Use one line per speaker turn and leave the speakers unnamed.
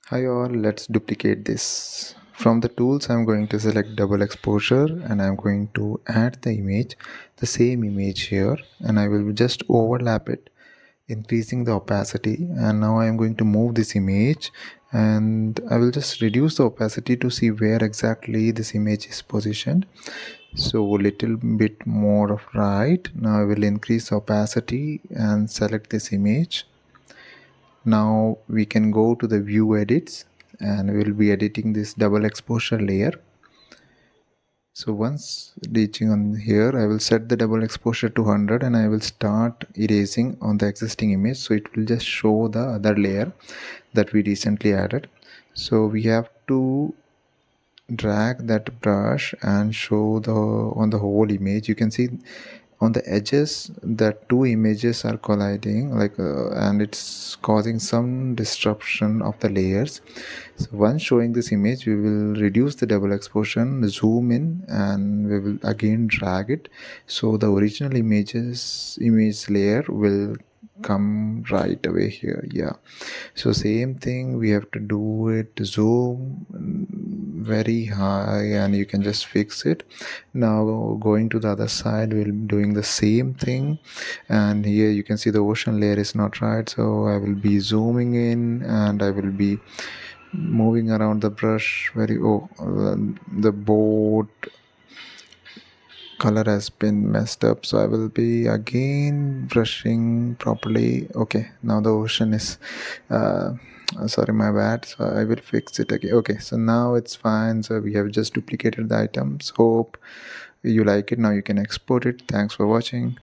Hi all, let's duplicate this. From the tools, I'm going to select double exposure and I'm going to add the image, the same image here, and I will just overlap it, increasing the opacity. And now I'm going to move this image and I will just reduce the opacity to see where exactly this image is positioned. So a little bit more of right. Now I will increase the opacity and select this image. Now we can go to the view edits and we'll be editing this double exposure layer. So once reaching on here, I will set the double exposure to 100 and I will start erasing on the existing image. So it will just show the other layer that we recently added. So we have to drag that brush and show on the whole image. You can see on the edges that two images are colliding and it's causing some disruption of the layers. So once showing this image, we will reduce the double exposure, zoom in, and we will again drag it so the original image layer will come right away here. Yeah, so same thing, we have to do it, zoom very high, and you can just fix it. Now going to the other side, we'll be doing the same thing, and here you can see the ocean layer is not right, so I will be zooming in and I will be moving around the brush the boat color has been messed up, so I will be again brushing properly. Okay, now the ocean is sorry, my bad, so I will fix it again. Okay, so now it's fine. So we have just duplicated the items. Hope you like it. Now you can export it. Thanks for watching.